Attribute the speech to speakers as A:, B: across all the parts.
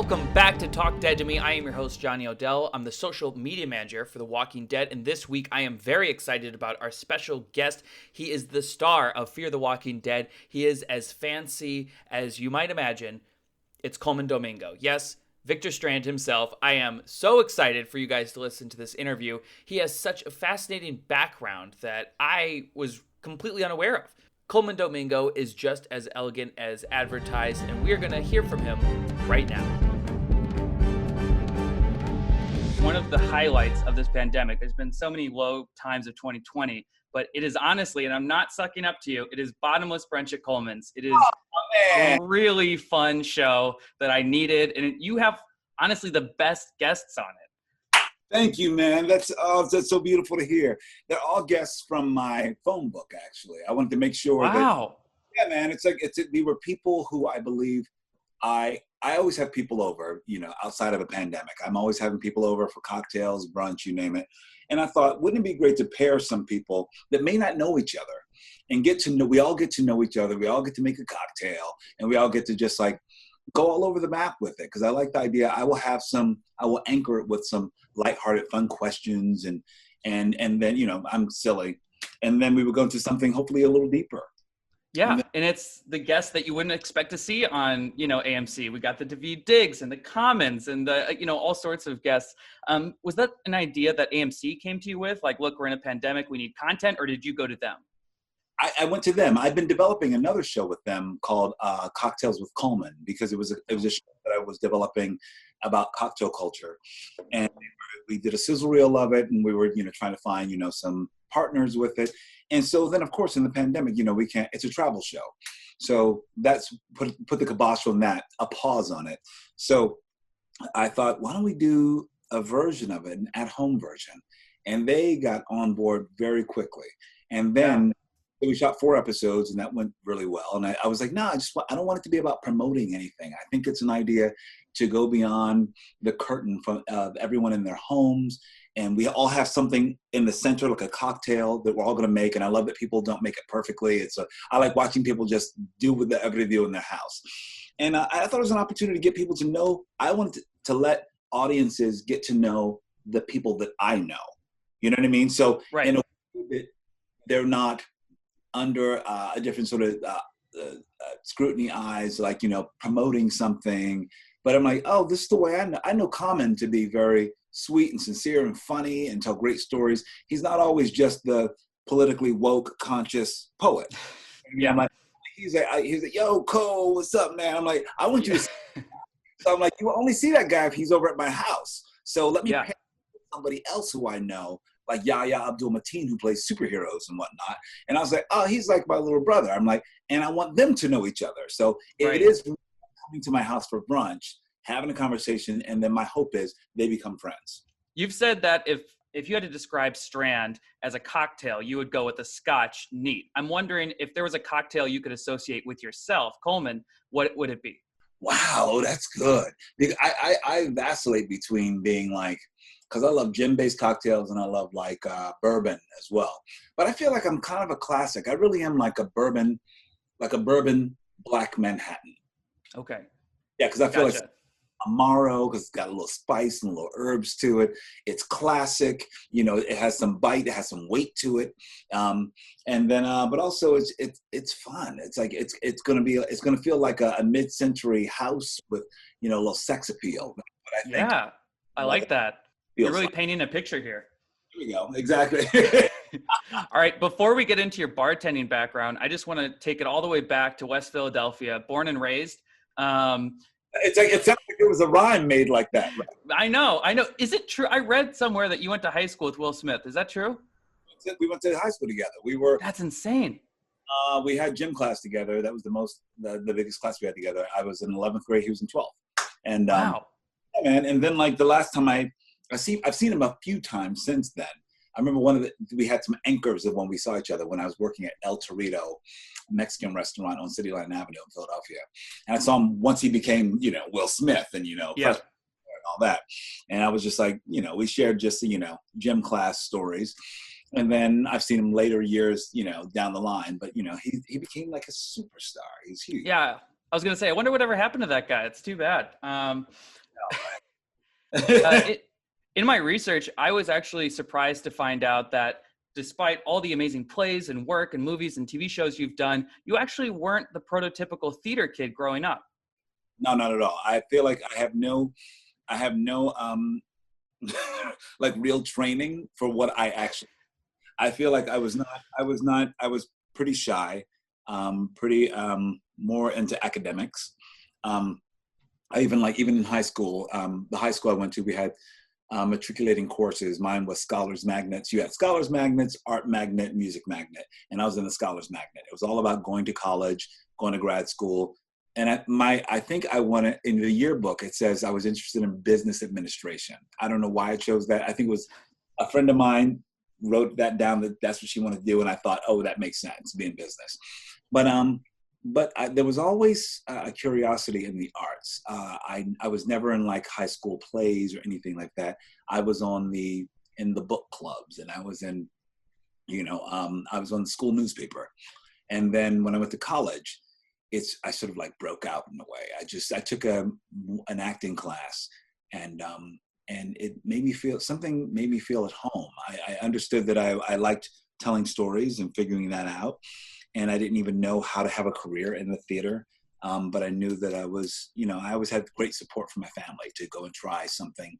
A: Welcome back to Talk Dead to Me. I am your host, Johnny Odell. I'm the social media manager for The Walking Dead, and this week I am very excited about our special guest. He is the star of Fear the Walking Dead. He is as fancy as you might imagine. It's Colman Domingo. Yes, Victor Strand himself. I am so excited for you guys to listen to this interview. He has such a fascinating background that I was completely unaware of. Colman Domingo is just as elegant as advertised, and we are going to hear from him right now. One of the highlights of this pandemic, there's been so many low times of 2020, but it is honestly, and I'm not sucking up to you, it is Bottomless Brunch at Colman's. It is a really fun show that I needed, and you have honestly the best guests on it.
B: Thank you, man. That's so beautiful to hear. They're all guests from my phone book, actually. I wanted to make sure
A: Wow.
B: Yeah, man. They were people who I believe I always have people over, outside of a pandemic. I'm always having people over for cocktails, brunch, you name it. And I thought, wouldn't it be great to pair some people that may not know each other and we all get to know each other. We all get to make a cocktail and we all get to just go all over the map with it. Cause I like the idea. I will anchor it with some lighthearted, fun questions and then, I'm silly. And then we would go into something hopefully a little deeper.
A: Yeah, and it's the guests that you wouldn't expect to see on, AMC. We got the Daveed Diggs and the Commons and the, all sorts of guests. Was that an idea that AMC came to you with? Like, look, we're in a pandemic, we need content, or did you go to them?
B: I went to them. I've been developing another show with them called Cocktails with Colman because it was a show that I was developing about cocktail culture. And we did a sizzle reel of it, and we were, trying to find, some partners with it. And so then, of course, in the pandemic, we can't, it's a travel show. So that's put the kibosh on that, a pause on it. So I thought, why don't we do a version of it, an at-home version? And they got on board very quickly. And then we shot 4 episodes and that went really well. And I was like, no, I don't want it to be about promoting anything. I think it's an idea to go beyond the curtain from everyone in their homes. And we all have something in the center, like a cocktail that we're all going to make. And I love that people don't make it perfectly. I like watching people just do whatever they do in their house. And I thought it was an opportunity to get people to know. I wanted to let audiences get to know the people that I know. You know what I mean? So in a way that they're not under a different sort of scrutiny eyes, promoting something. But I'm like, oh, this is the way I know. I know Colman to be very sweet and sincere and funny and tell great stories. He's not always just the politically woke, conscious poet.
A: Yeah.
B: I'm like, he's like, yo, Cole, what's up, man? I'm like, I want you to see. So I'm like, you will only see that guy if he's over at my house. So let me pair with somebody else who I know, like Yahya Abdul-Mateen, who plays superheroes and whatnot. And I was like, oh, he's like my little brother. I'm like, and I want them to know each other. So it is coming to my house for brunch, having a conversation, and then my hope is they become friends.
A: You've said that if you had to describe Strand as a cocktail, you would go with a Scotch neat. I'm wondering if there was a cocktail you could associate with yourself, Colman, what would it be?
B: Wow, that's good. I vacillate between being because I love gin-based cocktails and I love bourbon as well. But I feel like I'm kind of a classic. I really am like a bourbon black Manhattan.
A: Okay.
B: Yeah, because I feel like Amaro, because it's got a little spice and a little herbs to it. It's classic. It has some bite. It has some weight to it. And then, but also it's fun. It's like it's gonna feel like a mid-century house with a little sex appeal. But I think
A: I like that. You're really painting a picture here.
B: Here we go. Exactly.
A: All right. Before we get into your bartending background, I just want to take it all the way back to West Philadelphia, born and raised.
B: It sounds like it was a rhyme made like that. Right?
A: I know. Is it true? I read somewhere that you went to high school with Will Smith. Is that true?
B: We went to high school together.
A: That's insane.
B: We had gym class together. That was the biggest class we had together. I was in 11th grade. He was in 12th. And
A: wow.
B: Yeah, man. And then the last time I've seen him a few times since then. I remember we had some anchors of when we saw each other when I was working at El Torito, a Mexican restaurant on City Line Avenue in Philadelphia. And I saw him once he became, Will Smith and, and all that. And I was just like, we shared just, gym class stories. And then I've seen him later years, down the line, but he became like a superstar. He's huge.
A: Yeah. I was gonna say, I wonder whatever happened to that guy. It's too bad. It, in my research, I was actually surprised to find out that despite all the amazing plays and work and movies and TV shows you've done, you actually weren't the prototypical theater kid growing up.
B: No, not at all. I feel like I have no like real training for what I actually. I feel like I was pretty shy, pretty more into academics. Um, even in high school, the high school I went to, we had matriculating courses. Mine was Scholars Magnets. You had Scholars Magnets, Art Magnet, Music Magnet, and I was in the Scholars Magnet. It was all about going to college, going to grad school. And I think I wanted, in the yearbook, it says I was interested in business administration. I don't know why I chose that. I think it was a friend of mine wrote that down, that that's what she wanted to do. And I thought, oh, that makes sense, be in business. But there was always a curiosity in the arts. I was never in like high school plays or anything like that. I was in the book clubs, and I was in, I was on the school newspaper. And then when I went to college, I sort of like broke out in a way. I took an acting class, and it made me feel, something made me feel at home. I understood that I liked telling stories and figuring that out. And I didn't even know how to have a career in the theater. But I knew that I always had great support from my family to go and try something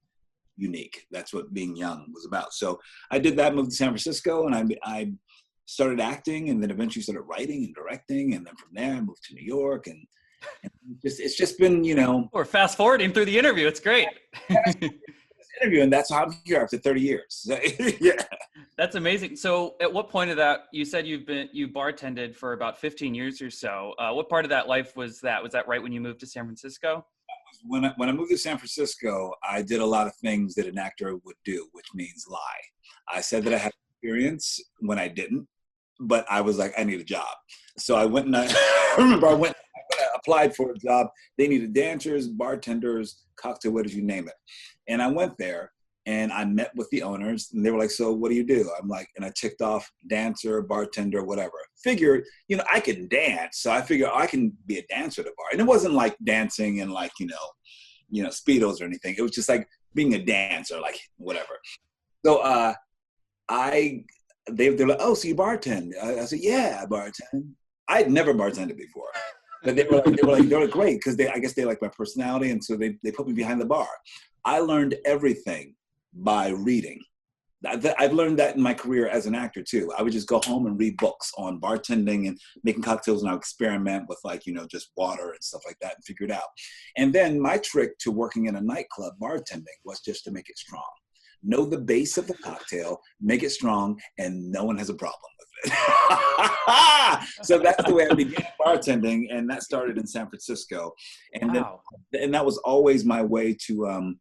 B: unique. That's what being young was about. So I did that, moved to San Francisco, and I started acting, and then eventually started writing and directing. And then from there I moved to New York, and it's just been,
A: We're fast forwarding through the interview. It's great.
B: interview, and that's how I'm here after 30 years. Yeah.
A: That's amazing. So at what point of that, you said you bartended for about 15 years or so. What part of that life was that? Was that right when you moved to San Francisco?
B: When I moved to San Francisco, I did a lot of things that an actor would do, which means lie. I said that I had experience when I didn't, but I was like, I need a job. So I went and I remember I applied for a job. They needed dancers, bartenders, cocktail waiters, you name it. And I went there and I met with the owners, and they were like, so what do you do? I'm like, and I ticked off dancer, bartender, whatever. Figured, I can dance. So I figured I can be a dancer at a bar. And it wasn't like dancing and like, Speedos or anything. It was just like being a dancer, like whatever. So they're like, oh, so you bartend? I said, yeah, I bartend. I had never bartended before. But they were great, because I guess they like my personality, and so they put me behind the bar. I learned everything by reading. I've learned that in my career as an actor too. I would just go home and read books on bartending and making cocktails, and I would experiment with just water and stuff like that and figure it out. And then my trick to working in a nightclub bartending was just to make it strong. Know the base of the cocktail, make it strong, and no one has a problem with it. So that's the way I began bartending, and that started in San Francisco. And
A: wow.
B: And that was always my way to,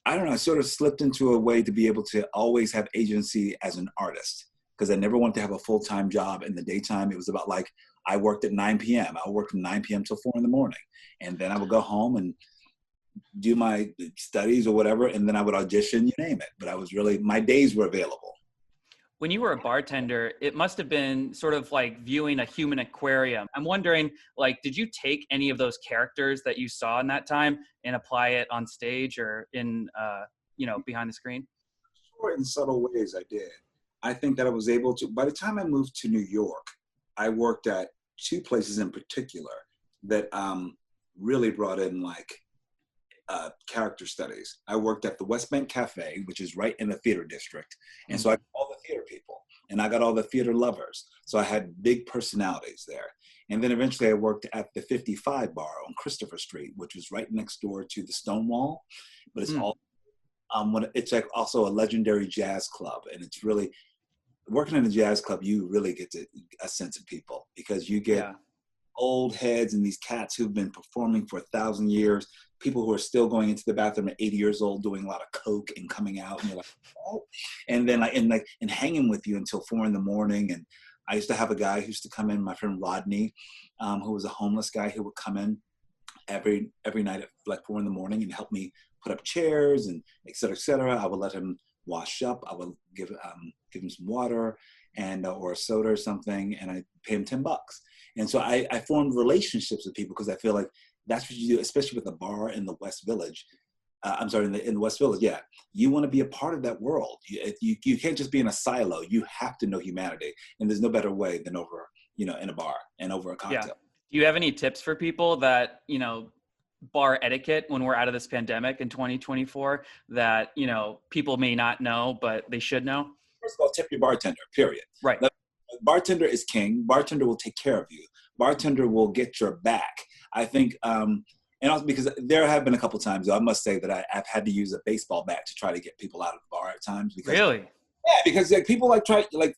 B: I don't know, I sort of slipped into a way to be able to always have agency as an artist, because I never wanted to have a full-time job in the daytime. It was about like, I worked at 9 p.m. I worked from 9 p.m. till 4 in the morning. And then I would go home and do my studies or whatever, and then I would audition, you name it. But my days were available.
A: When you were a bartender, it must have been sort of like viewing a human aquarium. I'm wondering, did you take any of those characters that you saw in that time and apply it on stage or in, behind the screen?
B: Sure, in subtle ways I did. I think that I was able to, by the time I moved to New York, I worked at two places in particular that really brought in character studies. I worked at the West Bank Cafe, which is right in the theater district. And so I got all the theater people, and I got all the theater lovers. So I had big personalities there. And then eventually I worked at the 55 bar on Christopher Street, which was right next door to the Stonewall. But it's all, it's like also a legendary jazz club. And it's really, working in a jazz club, you really get a sense of people, because you get old heads and these cats who've been performing for 1,000 years, people who are still going into the bathroom at 80 years old doing a lot of coke and coming out, and you're like, oh, and then and hanging with you until 4 in the morning. And I used to have a guy who used to come in, my friend Rodney, who was a homeless guy, who would come in every night at 4 in the morning and help me put up chairs and et cetera, et cetera. I would let him wash up. I would give him some water and or a soda or something, and I pay him $10. And so I formed relationships with people because I feel like that's what you do, especially with a bar in the West Village. I'm sorry, in the West Village. Yeah, you want to be a part of that world. You can't just be in a silo. You have to know humanity, and there's no better way than over, in a bar and over a
A: Yeah.
B: cocktail.
A: Do you have any tips for people that, bar etiquette when we're out of this pandemic in 2024 that, people may not know, but they should know?
B: First of all, tip your bartender, period.
A: Right.
B: Bartender is king. Bartender will take care of you. Bartender will get your back. I think, and also because there have been a couple times, I must say that I've had to use a baseball bat to try to get people out of the bar at times. Because,
A: really?
B: Yeah, because people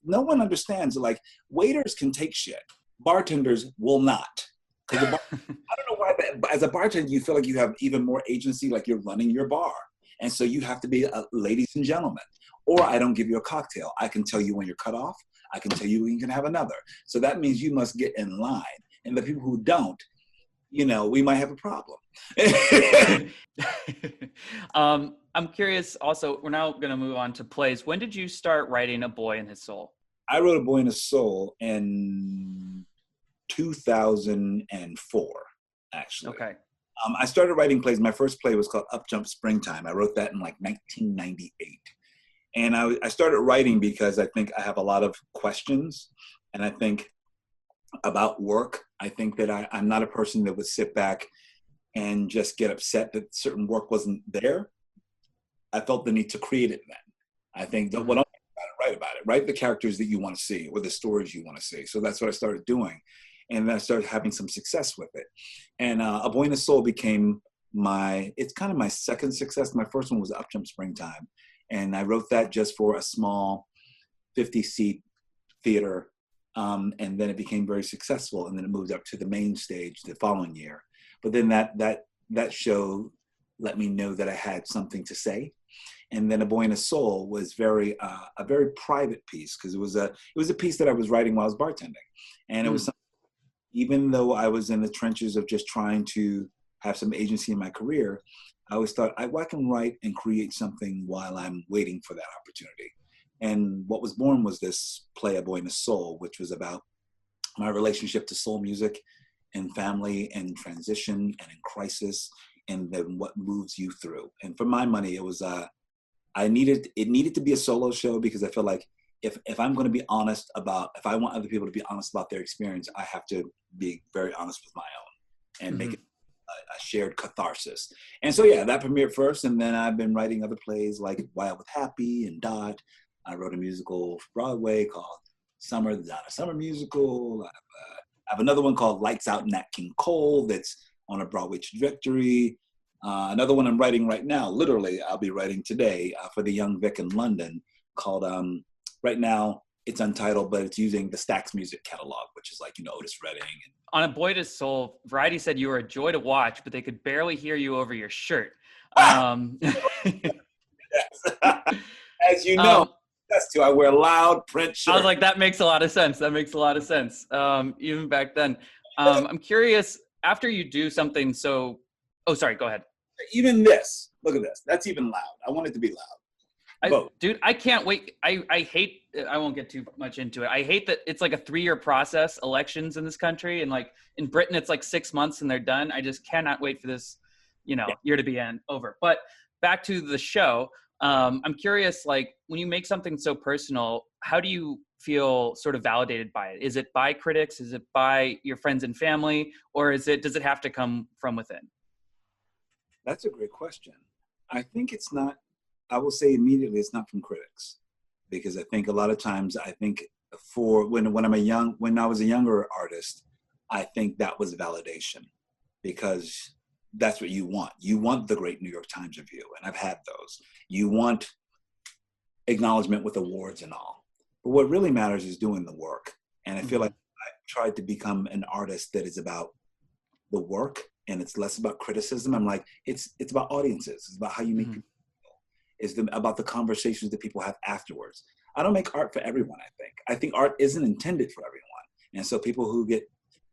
B: no one understands. Like, waiters can take shit. Bartenders will not. I don't know why, but as a bartender, you feel like you have even more agency, like you're running your bar. And so you have to be ladies and gentlemen. Or I don't give you a cocktail. I can tell you when you're cut off. I can tell you when you can have another. So that means you must get in line. And the people who don't, we might have a problem.
A: I'm curious also, we're now going to move on to plays. When did you start writing A Boy and His Soul?
B: I wrote A Boy and His Soul in 2004, actually.
A: Okay.
B: I started writing plays. My first play was called Up Jump Springtime. I wrote that in 1998. And I started writing because I think I have a lot of questions. And I think about work, I think that I'm not a person that would sit back and just get upset that certain work wasn't there. I felt the need to create it then. I think that what I'm write about it, write the characters that you want to see or the stories you want to see. So that's what I started doing. And then I started having some success with it. And A Boy and His Soul became it's kind of my second success. My first one was Up Jump Springtime. And I wrote that just for a small 50-seat theater. And then it became very successful. And then it moved up to the main stage the following year. But then that show let me know that I had something to say. And then A Boy and His Soul was a very private piece, because it was a piece that I was writing while I was bartending. And it was something, even though I was in the trenches of just trying to have some agency in my career, I always thought, I can write and create something while I'm waiting for that opportunity. And what was born was this play, A Boy and His Soul, which was about my relationship to soul music and family and transition and in crisis, and then what moves you through. And for my money, it was, it needed to be a solo show, because I feel like if I'm going to be honest if I want other people to be honest about their experience, I have to be very honest with my own and make it a shared catharsis. And so, yeah, that premiered first. And then I've been writing other plays like Wild with Happy and Dot. I wrote a musical for Broadway called Summer, the Donna Summer musical. I have another one called Lights Out, Nat King Cole that's on a Broadway trajectory. Another one I'm writing right now, literally I'll be writing today for the Young Vic in London, called, right now it's untitled, but it's using the Stax music catalog, which is like, Otis Redding.
A: On A Boy and His Soul, Variety said you were a joy to watch, but they could barely hear you over your shirt.
B: As you know, that's too. I wear loud print shirts.
A: I was like, that makes a lot of sense. Even back then. I'm curious, after you do something so, sorry, go ahead.
B: Even this, look at this. That's even loud. I want it to be loud.
A: Dude, I can't wait. I hate, I won't get too much into it. I hate that it's like a 3-year process, elections in this country. And like in Britain, it's like 6 months and they're done. I just cannot wait for this, year to be over. But back to the show. I'm curious, like when you make something so personal, how do you feel sort of validated by it? Is it by critics? Is it by your friends and family? Or does it have to come from within?
B: That's a great question. I think it's not, I will say immediately it's not from critics, because I think a lot of times, when I was a younger artist, I think that was validation, because that's what you want. You want the great New York Times review, and I've had those. You want acknowledgement with awards and all. But what really matters is doing the work. And I feel like I've tried to become an artist that is about the work, and it's less about criticism. I'm like, it's about audiences. It's about how you make people feel. It's about the conversations that people have afterwards. I don't make art for everyone, I think. I think art isn't intended for everyone. And so people who get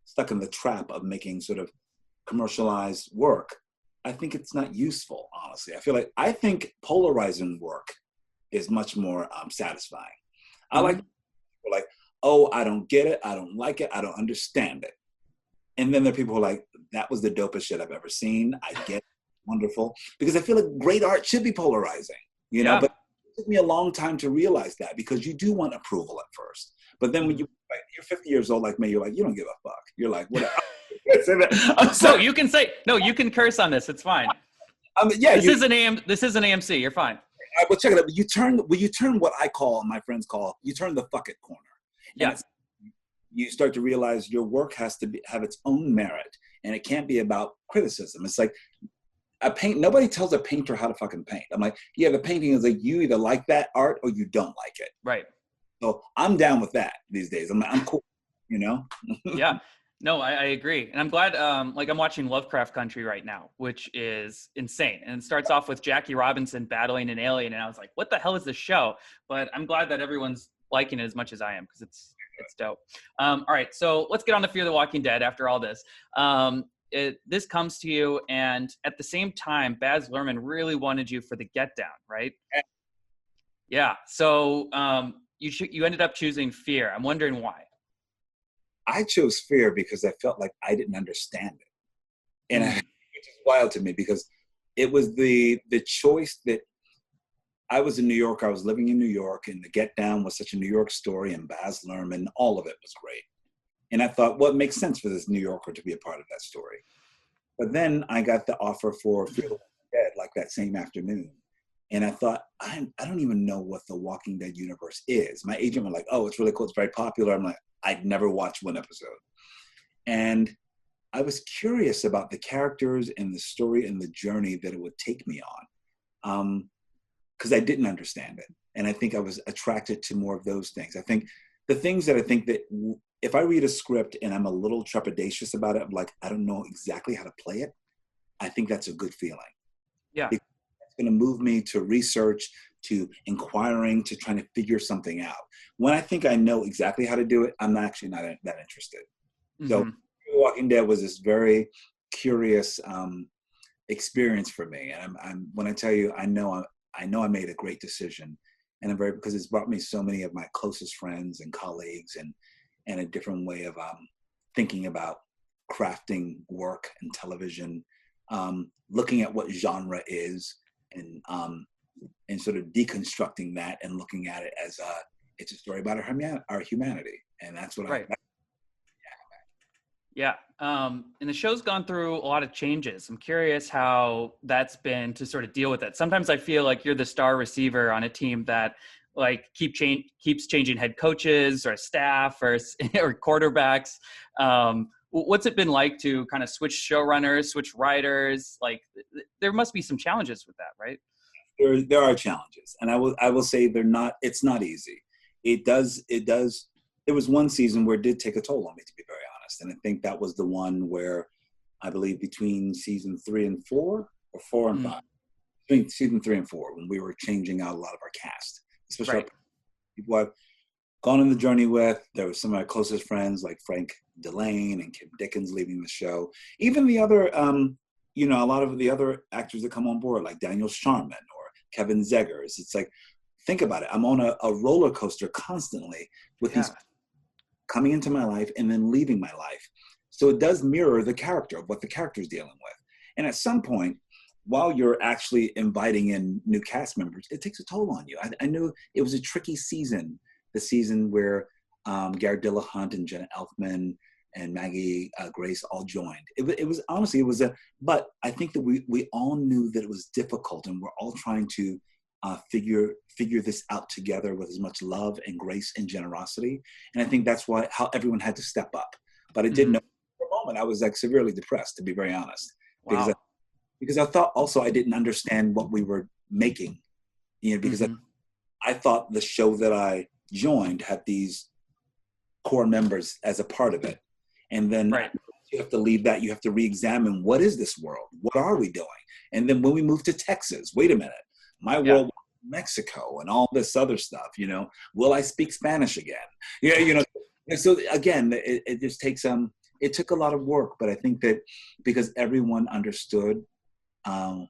B: stuck in the trap of making sort of commercialized work, I think it's not useful, honestly. I think polarizing work is much more satisfying. I
A: Mm-hmm.
B: like people like, oh, I don't get it, I don't like it, I don't understand it. And then there are people who are like, that was the dopest shit I've ever seen. I get it, wonderful. Because I feel like great art should be polarizing, you know,
A: Yeah.
B: but it took me a long time to realize that, because you do want approval at first. But then when you're 50 years old like me, you're like, you don't give a fuck. You're like, what? I'm
A: No,
B: sorry.
A: you can say, no, you can curse on this. It's fine.
B: Yeah,
A: This is an AMC. You're fine.
B: well, check it out. You turn what I call, my friends call, you turn the fuck it corner. And
A: Yeah.
B: you start to realize your work has to have its own merit, and it can't be about criticism. It's like nobody tells a painter how to fucking paint. I'm like, yeah, the painting is like, you either like that art or you don't like it.
A: Right.
B: So I'm down with that these days. I'm cool, you know?
A: Yeah. No, I agree. And I'm glad, like I'm watching Lovecraft Country right now, which is insane. And it starts off with Jackie Robinson battling an alien. And I was like, what the hell is this show? But I'm glad that everyone's liking it as much as I am, because it's dope. All right. So let's get on to Fear the Walking Dead after all this. This comes to you, and at the same time, Baz Luhrmann really wanted you for the Get Down, right? Yeah. So you ended up choosing Fear. I'm wondering why.
B: I chose Fear because I felt like I didn't understand it. And which is wild to me, because it was the choice that I was in New York. I was living in New York, and the Get Down was such a New York story, and Baz Luhrmann, all of it was great. And I thought, well, it makes sense for this New Yorker to be a part of that story. But then I got the offer for Fear the Walking Dead like that same afternoon. And I thought, I don't even know what the Walking Dead universe is. My agent was like, oh, it's really cool, it's very popular. I'm like, I'd never watched one episode. And I was curious about the characters and the story and the journey that it would take me on. Because I didn't understand it. And I think I was attracted to more of those things. I think the things that I think that if I read a script and I'm a little trepidatious about it, I'm like, I don't know exactly how to play it, I think that's a good feeling.
A: Yeah.
B: Because it's going to move me to research, to inquiring, to trying to figure something out. When I think I know exactly how to do it, I'm actually not that interested. Mm-hmm. So Walking Dead was this very curious experience for me. And I'm when I tell you, I know I made a great decision, and because it's brought me so many of my closest friends and colleagues, and a different way of thinking about crafting work and television, looking at what genre is, and sort of deconstructing that and looking at it as it's a story about our humanity, and that's what
A: right. Yeah. And the show's gone through a lot of changes. I'm curious how that's been to sort of deal with it. Sometimes I feel like you're the star receiver on a team that like keeps changing head coaches or staff or quarterbacks. What's it been like to kind of switch showrunners, switch writers? Like there must be some challenges with that, right?
B: There are challenges, and I will say it's not easy. It was one season where it did take a toll on me, to be very honest. And I think that was the one where I believe between season 3 and 4, or 4 and 5, between season 3 and 4, when we were changing out a lot of our cast, especially people I've gone on the journey with. There were some of my closest friends like Frank Delane and Kim Dickens leaving the show. Even the other, a lot of the other actors that come on board, like Daniel Sharman or Kevin Zegers. It's like, think about it. I'm on a roller coaster constantly with these coming into my life and then leaving my life. So it does mirror the character of what the character is dealing with. And at some point, while you're actually inviting in new cast members, it takes a toll on you. I knew it was a tricky season, the season where Garrett Dillahunt and Jenna Elfman and Maggie Grace all joined. It was honestly, but I think that we all knew that it was difficult, and we're all trying to figure this out together with as much love and grace and generosity. And I think that's how everyone had to step up. But I did know for a moment I was like severely depressed, to be very honest, because I thought also I didn't understand what we were making, because I thought the show that I joined had these core members as a part of it, and then you have to leave that. You have to re-examine, what is this world? What are we doing? And then when we moved to Texas, wait a minute. My world was Mexico and all this other stuff, will I speak Spanish again? And so again, it just takes, it took a lot of work, but I think that because everyone understood the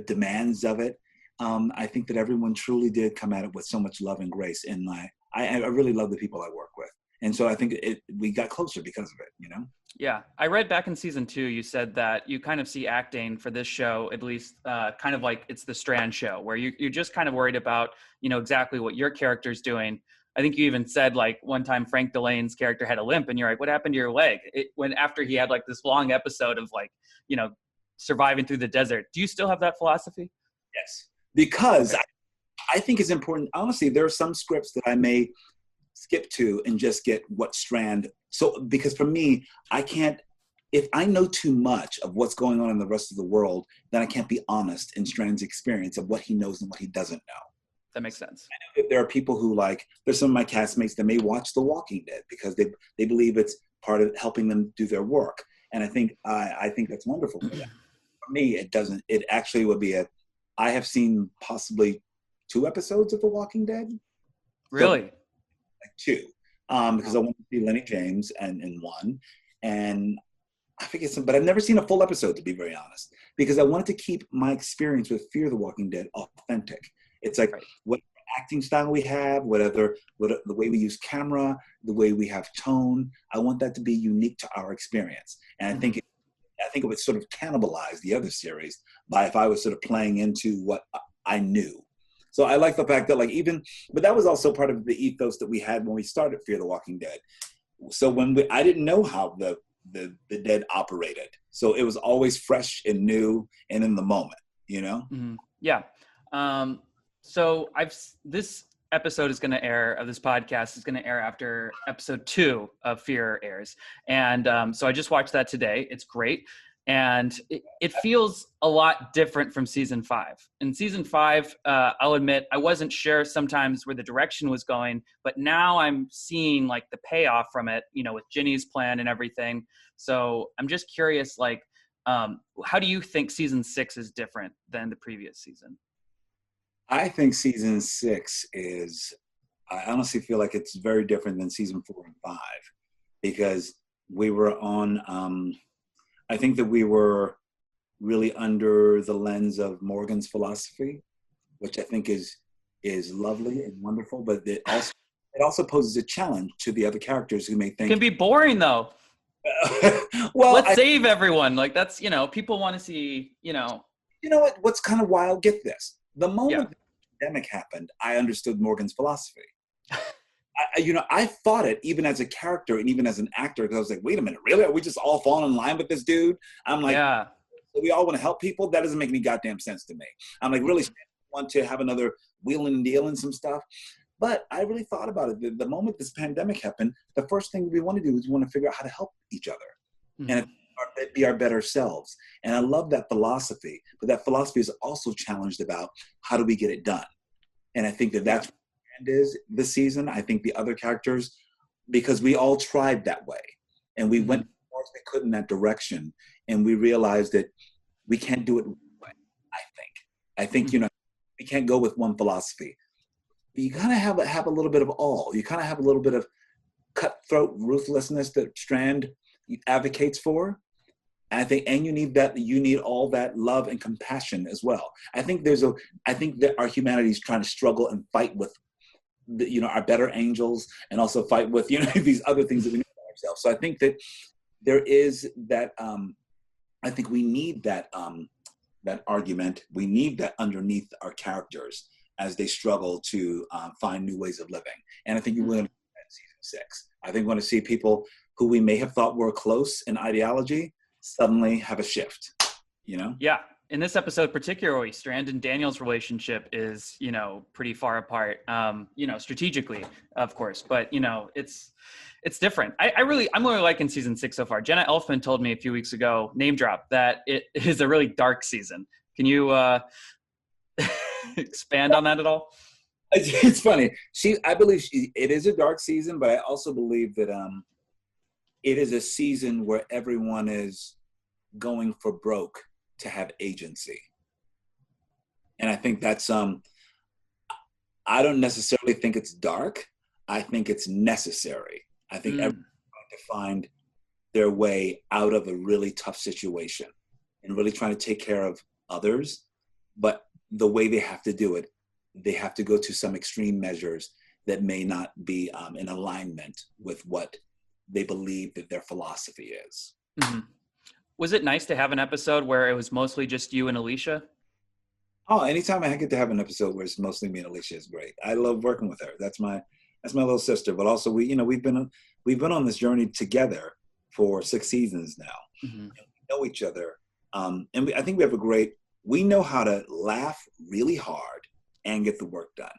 B: demands of it, I think that everyone truly did come at it with so much love and grace. And I really love the people I work with. And so I think we got closer because of it, you know?
A: Yeah. I read back in season 2, you said that you kind of see acting for this show, at least kind of like it's the Strand show, where you're just kind of worried about, exactly what your character's doing. I think you even said like one time Frank Delane's character had a limp and you're like, what happened to your leg? After he had like this long episode of like, surviving through the desert. Do you still have that philosophy?
B: Yes. Because
A: okay.
B: I think it's important. Honestly, there are some scripts that I may skip to and just get what Strand. So, because for me, I can't, if I know too much of what's going on in the rest of the world, then I can't be honest in Strand's experience of what he knows and what he doesn't know.
A: That makes sense.
B: I know that there are people who there's some of my castmates that may watch The Walking Dead because they believe it's part of helping them do their work. And I think that's wonderful for them. For me, it doesn't, it actually would be I have seen possibly 2 episodes of The Walking Dead.
A: Really?
B: So, like 2, because I want to see Lenny James and 1, and I forget some, but I've never seen a full episode, to be very honest, because I wanted to keep my experience with Fear the Walking Dead authentic. It's like what acting style we have, what the way we use camera, the way we have tone. I want that to be unique to our experience, and I think it would sort of cannibalize the other series if I was sort of playing into what I knew. So I like the fact that but that was also part of the ethos that we had when we started Fear the Walking Dead. So I didn't know how the dead operated. So it was always fresh and new and in the moment, you know?
A: Mm-hmm. Yeah. So this episode is going to air, of this podcast is going to air after episode 2 of Fear airs. And so I just watched that today. It's great. And it feels a lot different from season 5. In season 5, I'll admit, I wasn't sure sometimes where the direction was going, but now I'm seeing like the payoff from it, with Ginny's plan and everything. So I'm just curious, how do you think season 6 is different than the previous season?
B: I think season 6 I honestly feel like it's very different than season 4 and 5, because we were on, I think that we were really under the lens of Morgan's philosophy, which I think is lovely and wonderful, but it also poses a challenge to the other characters who may think
A: it can be boring though.
B: Well,
A: let's save everyone. Like that's, people want to see,
B: You know what's kind of wild? Get this. The moment the pandemic happened, I understood Morgan's philosophy. I fought it even as a character and even as an actor, because I was like, wait a minute, really? Are we just all falling in line with this dude? I'm like, we all want to help people? That doesn't make any goddamn sense to me. I'm like, really want to have another wheeling and dealing some stuff? But I really thought about it. The moment this pandemic happened, the first thing we want to do is we want to figure out how to help each other and be our better selves. And I love that philosophy, but that philosophy is also challenged about how do we get it done? And I think that's what the end is this season. I think the other characters, because we all tried that way and we went as far as we could in that direction, and we realized that we can't do it one way. I think we can't go with one philosophy. You kind of have a little bit of all. You kind of have a little bit of cutthroat ruthlessness that Strand advocates for. And you need all that love and compassion as well. I think that our humanity is trying to struggle and fight with our better angels, and also fight with these other things that we know about ourselves. So I think that there is that. I think we need that argument. We need that underneath our characters as they struggle to find new ways of living. And I think you will in season 6. I think we're going to see people who we may have thought were close in ideology suddenly have a shift,
A: Yeah. In this episode particularly, Strand and Daniel's relationship is, pretty far apart, strategically, of course, but, it's different. I'm really liking season 6 so far. Jenna Elfman told me a few weeks ago, name drop, that it is a really dark season. Can you expand on that at all?
B: It's funny. I believe it is a dark season, but I also believe that it is a season where everyone is going for broke to have agency. And I think that's I don't necessarily think it's dark. I think it's necessary. I think everyone's trying to find their way out of a really tough situation and really trying to take care of others. But the way they have to do it, they have to go to some extreme measures that may not be in alignment with what they believe that their philosophy is.
A: Mm-hmm. Was it nice to have an episode where it was mostly just you and Alicia?
B: Oh, anytime I get to have an episode where it's mostly me and Alicia is great. I love working with her. That's my little sister. But also we've been on this journey together for 6 seasons now.
A: Mm-hmm.
B: And we know each other, and I think we know how to laugh really hard and get the work done.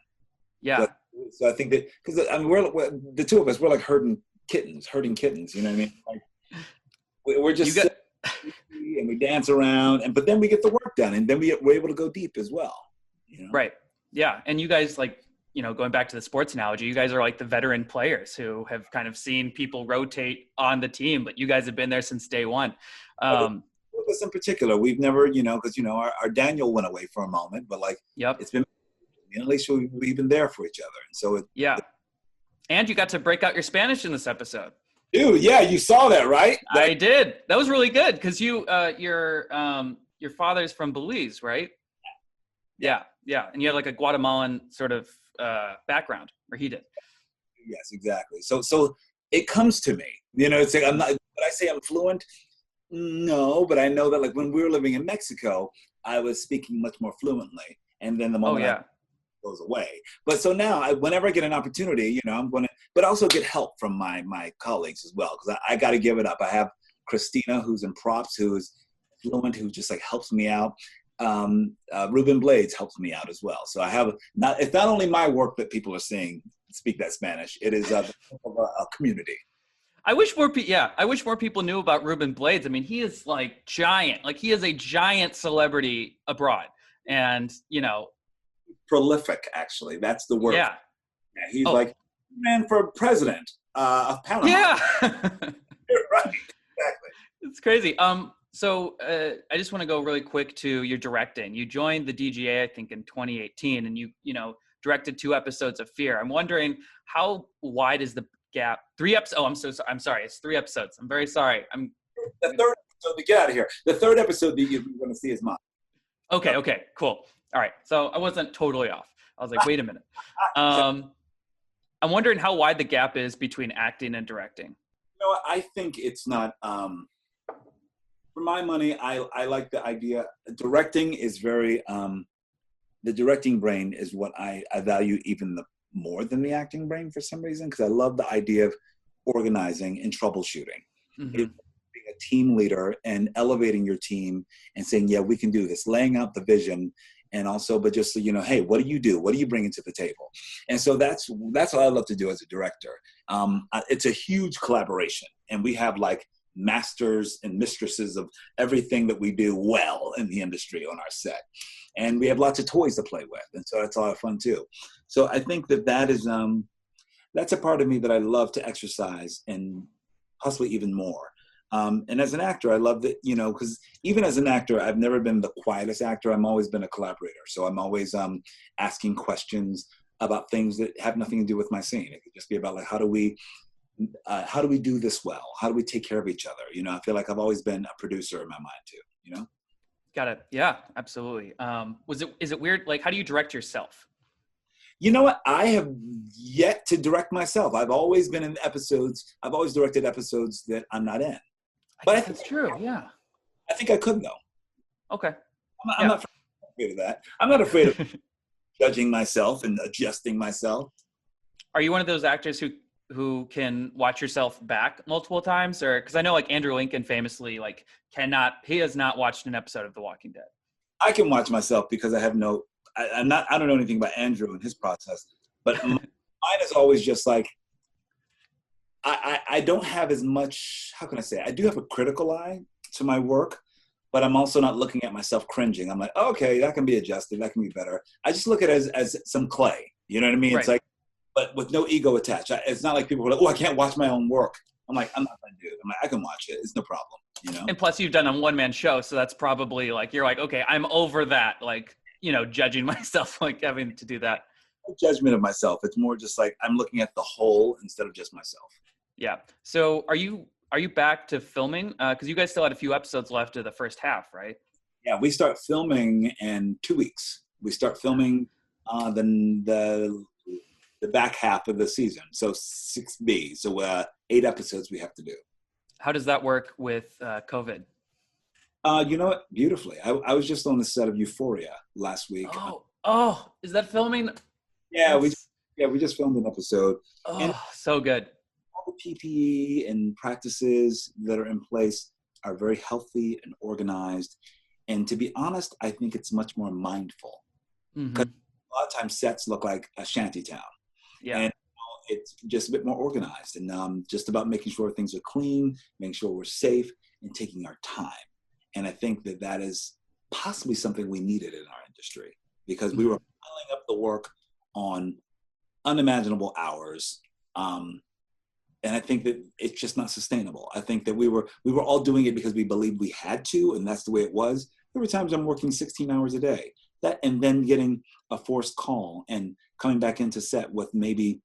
A: Yeah.
B: So I think that because we're the two of us, we're like herding kittens. You know what I mean? Like, we're just and we dance around, but then we get the work done, and then we're able to go deep as well. You know?
A: Right. Yeah. And you guys, like, going back to the sports analogy, you guys are like the veteran players who have kind of seen people rotate on the team, but you guys have been there since day one.
B: With us in particular, we've never, because our Daniel went away for a moment, but like, It's been, at least we've been there for each other, and so
A: and you got to break out your Spanish in this episode.
B: Dude, yeah, you saw that, right?
A: I did. That was really good because your father's from Belize, right? Yeah, and you had like a Guatemalan sort of background, or he did.
B: Yes, exactly. So it comes to me. It's like I'm not. Would I say I'm fluent? No, but I know that like when we were living in Mexico, I was speaking much more fluently, and then the moment it goes away. But so now, whenever I get an opportunity, I'm going to, but also get help from my colleagues as well, because I got to give it up. I have Christina, who's in props, who is fluent, who just like helps me out. Ruben Blades helps me out as well. So it's not only my work that people are seeing speak that Spanish. It is a community.
A: I wish more people knew about Ruben Blades. I mean, he is like giant. Like he is a giant celebrity abroad, and
B: prolific. Actually, that's the word.
A: Yeah,
B: he's like ran for president of Panama.
A: Yeah,
B: right. Exactly.
A: It's crazy. So I just want to go really quick to your directing. You joined the DGA, I think, in 2018, and you directed 2 episodes of Fear. I'm wondering, how wide is the gap? 3 episodes. Oh, I'm so sorry. I'm sorry. It's 3 episodes. I'm very sorry.
B: The third episode. To get out of here. The third episode that you're going to see is mine.
A: Okay. Cool. All right. So I wasn't totally off. I was like, wait a minute. I'm wondering how wide the gap is between acting and directing.
B: I think it's not. For my money, I like the idea. Directing is very. The directing brain is what I value even more than the acting brain for some reason, because I love the idea of organizing and troubleshooting.
A: Mm-hmm.
B: Being a team leader and elevating your team and saying, yeah, we can do this, laying out the vision, and also, but just so hey, what do you do? What do you bring into the table? And so that's what I love to do as a director. It's a huge collaboration, and we have like masters and mistresses of everything that we do well in the industry on our set. And we have lots of toys to play with. And so that's a lot of fun too. So I think that is, that's a part of me that I love to exercise, and possibly even more. And as an actor, I love that, because even as an actor, I've never been the quietest actor. I've always been a collaborator. So I'm always asking questions about things that have nothing to do with my scene. It could just be about like, how do we do this well? How do we take care of each other? I feel like I've always been a producer in my mind too,
A: Got it. Yeah, absolutely. Is it weird? Like, how do you direct yourself?
B: You know what? I have yet to direct myself. I've always been in episodes. I've always directed episodes that I'm not in.
A: But I think that's true. Yeah.
B: I think I could though.
A: Okay.
B: I'm not afraid of that. I'm not afraid of judging myself and adjusting myself.
A: Are you one of those actors who can watch yourself back multiple times? Or because I know like Andrew Lincoln famously he has not watched an episode of The Walking Dead.
B: I can watch myself because I don't know anything about Andrew and his process, but mine is always just like, I don't have as much, how can I say, I do have a critical eye to my work, but I'm also not looking at myself cringing. I'm like, okay, that can be adjusted, that can be better. I just look at it as some clay, you know what I mean? Right. It's like, but with no ego attached. It's not like people are like, oh, I can't watch my own work. I'm like, I'm not gonna do it. I'm like, I can watch it. It's no problem,
A: And plus you've done a one-man show, so that's probably like, you're like, okay, I'm over that, like, judging myself, like having to do that.
B: No judgment of myself. It's more just like, I'm looking at the whole instead of just myself.
A: Yeah. So are you back to filming? Because you guys still had a few episodes left of the first half, right?
B: Yeah, we start filming in 2 weeks. We start filming the back half of the season, so 6B, so 8 episodes we have to do.
A: How does that work with COVID?
B: You know what? Beautifully. I was just on the set of Euphoria last week.
A: Oh, is that filming?
B: Yeah, we just filmed an episode. And
A: so good.
B: all the PPE and practices that are in place are very healthy and organized. And to be honest, I think it's much more mindful. Because a lot of times sets look like a shanty town.
A: Yeah.
B: And it's just a bit more organized and just about making sure things are clean, making sure we're safe, and taking our time. And I think that is possibly something we needed in our industry, because we were piling up the work on unimaginable hours. And I think that it's just not sustainable. I think that we were all doing it because we believed we had to, and that's the way it was. There were times I'm working 16 hours a day, and then getting a forced call and coming back into set with maybe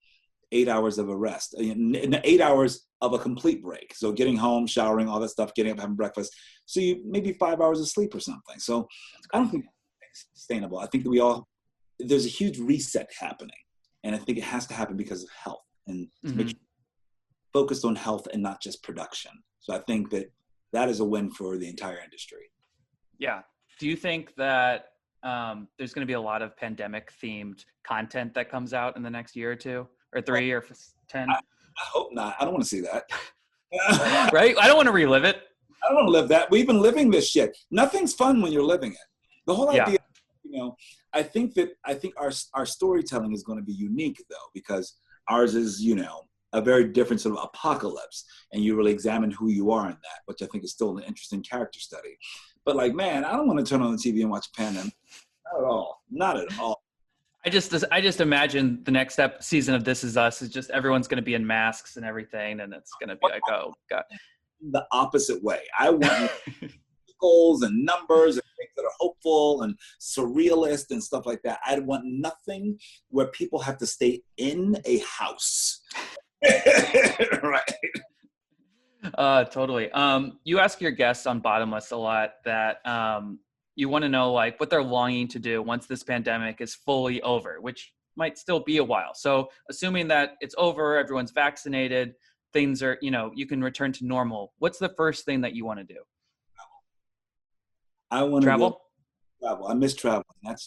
B: 8 hours of a rest, 8 hours of a complete break. So getting home, showering, all that stuff, getting up, having breakfast. So you maybe 5 hours of sleep or something. So I don't think it's sustainable. I think that there's a huge reset happening. And I think it has to happen because of health, and to make sure focused on health and not just production. So I think that is a win for the entire industry.
A: Yeah. Do you think that there's going to be a lot of pandemic themed content that comes out in the next year or 2 or 3 or 10?
B: I hope not. I don't want to see that.
A: Right? I don't want to relive it.
B: I don't want to live that. We've been living this shit. Nothing's fun when you're living it. The whole idea, I think our storytelling is going to be unique though, because ours is, a very different sort of apocalypse, and you really examine who you are in that, which I think is still an interesting character study. But I don't want to turn on the TV and watch a pandemic. Not at all. Not at all.
A: I just imagine the next season of This Is Us is just everyone's going to be in masks and everything, and it's going to be like, oh God.
B: The opposite way. I want goals and numbers and things that are hopeful and surrealist and stuff like that. I want nothing where people have to stay in a house. Right.
A: Totally. You ask your guests on Bottomless a lot that you want to know what they're longing to do once this pandemic is fully over, which might still be a while. So assuming that it's over, everyone's vaccinated, things are, you can return to normal. What's the first thing that you want to do?
B: I want to
A: travel.
B: I miss traveling.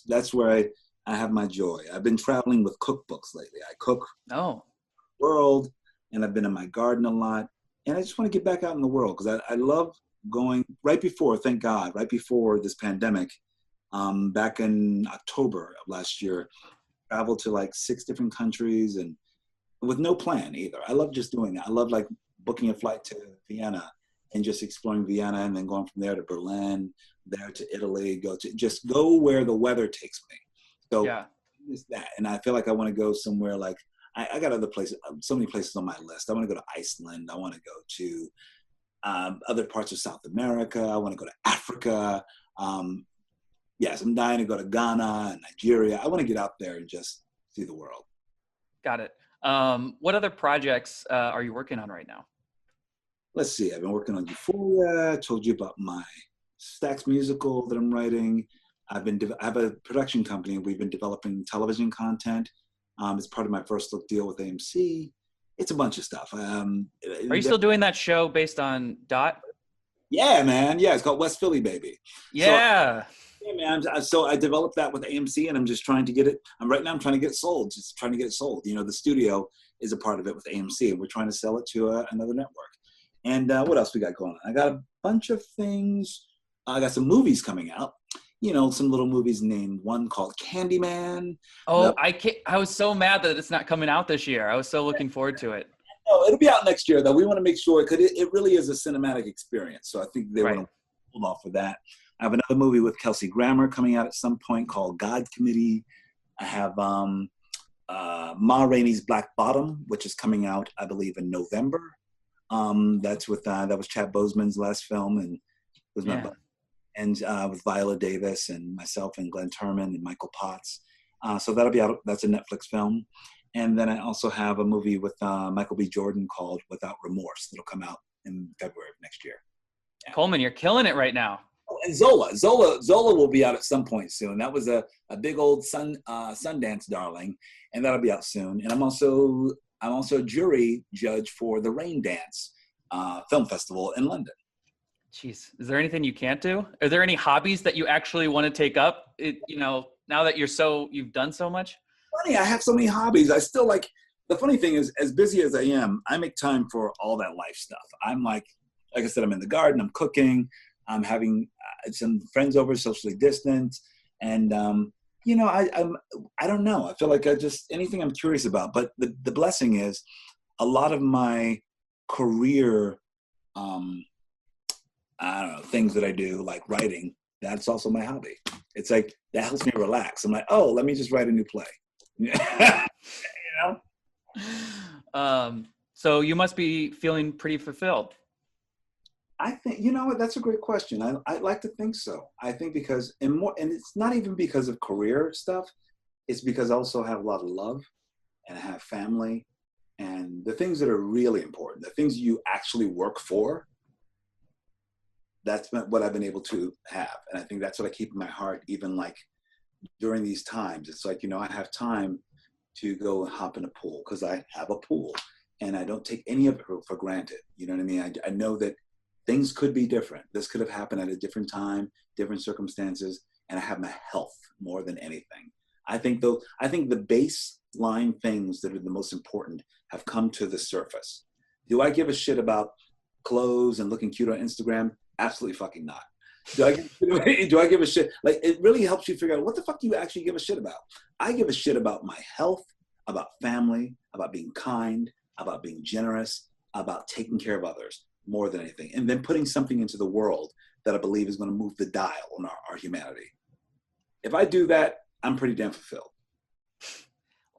B: That's where I have my joy. I've been traveling with cookbooks lately. I cook the world, and I've been in my garden a lot. And I just want to get back out in the world, because I love going right before this pandemic, back in October of last year, traveled to 6 different countries, and with no plan either. I love just doing that. I love booking a flight to Vienna and just exploring Vienna, and then going from there to Berlin, there to Italy, go where the weather takes me. So it's that. And I feel like I want to go somewhere I got other places, so many places on my list. I want to go to Iceland. I want to go to other parts of South America. I want to go to Africa. Yes, I'm dying to go to Ghana and Nigeria. I want to get out there and just see the world.
A: Got it. What other projects are you working on right now?
B: Let's see. I've been working on Euphoria. I told you about my Stax musical that I'm writing. I have a production company. We've been developing television content. It's part of my first look deal with AMC. It's a bunch of stuff.
A: Are you still doing that show based on Dot?
B: Yeah, man. Yeah, it's called West Philly Baby.
A: Yeah.
B: Yeah, man. So I developed that with AMC, and I'm just trying to get it. Right now I'm trying to get it sold. Just trying to get it sold. The studio is a part of it with AMC, and we're trying to sell it to another network. And what else we got going on? I got a bunch of things. I got some movies coming out. Some little movies named one called Candyman.
A: Oh, I was so mad that it's not coming out this year. I was so looking forward to it.
B: No, it'll be out next year, though. We want to make sure, because it really is a cinematic experience. So I think they want to hold off for that. I have another movie with Kelsey Grammer coming out at some point called God Committee. I have Ma Rainey's Black Bottom, which is coming out, I believe, in November. That was Chad Boseman's last film, and it was with Viola Davis and myself and Glenn Turman and Michael Potts. So that'll be out. That's a Netflix film. And then I also have a movie with Michael B. Jordan called Without Remorse that'll come out in February of next year.
A: Yeah. Colman, you're killing it right now.
B: And Zola will be out at some point soon. That was a big old Sundance darling, and that'll be out soon. And I'm also a jury judge for the Rain Dance film festival in London.
A: Jeez, is there anything you can't do? Are there any hobbies that you actually want to take up? Now that you've done so much.
B: Funny, I have so many hobbies. I still like. The funny thing is, as busy as I am, I make time for all that life stuff. I'm like I said, I'm in the garden. I'm cooking. I'm having some friends over, socially distant, and I don't know. I feel like anything I'm curious about. But the blessing is, a lot of my career, I don't know, things that I do, like writing, that's also my hobby. It's like, that helps me relax. I'm like, oh, let me just write a new play.
A: So you must be feeling pretty fulfilled.
B: I think, what, that's a great question. I like to think so. I think because, and it's not even because of career stuff. It's because I also have a lot of love, and I have family, and the things that are really important, the things you actually work for, that's what I've been able to have. And I think that's what I keep in my heart, even like during these times. It's like, I have time to go and hop in a pool because I have a pool, and I don't take any of it for granted. You know what I mean? I know that things could be different. This could have happened at a different time, different circumstances, and I have my health more than anything. I think the baseline things that are the most important have come to the surface. Do I give a shit about clothes and looking cute on Instagram? Absolutely fucking not. Do I give a shit? Like, it really helps you figure out what the fuck do you actually give a shit about. I give a shit about my health, about family, about being kind, about being generous, about taking care of others more than anything. And then putting something into the world that I believe is going to move the dial on our humanity. If I do that, I'm pretty damn fulfilled.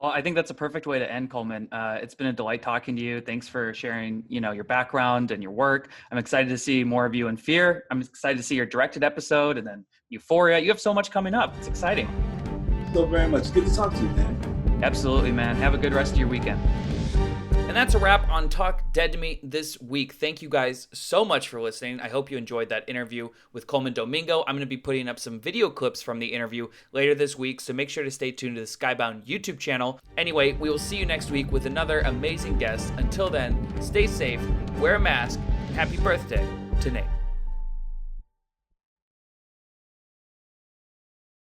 A: Well, I think that's a perfect way to end, Colman. It's been a delight talking to you. Thanks for sharing, your background and your work. I'm excited to see more of you in Fear. I'm excited to see your directed episode and then Euphoria. You have so much coming up. It's exciting.
B: So very much. Good to talk to you, man.
A: Absolutely, man. Have a good rest of your weekend. And that's a wrap on Talk Dead to Me this week. Thank you guys so much for listening. I hope you enjoyed that interview with Colman Domingo. I'm going to be putting up some video clips from the interview later this week, so make sure to stay tuned to the Skybound YouTube channel. Anyway, we will see you next week with another amazing guest. Until then, stay safe, wear a mask, happy birthday to Nate.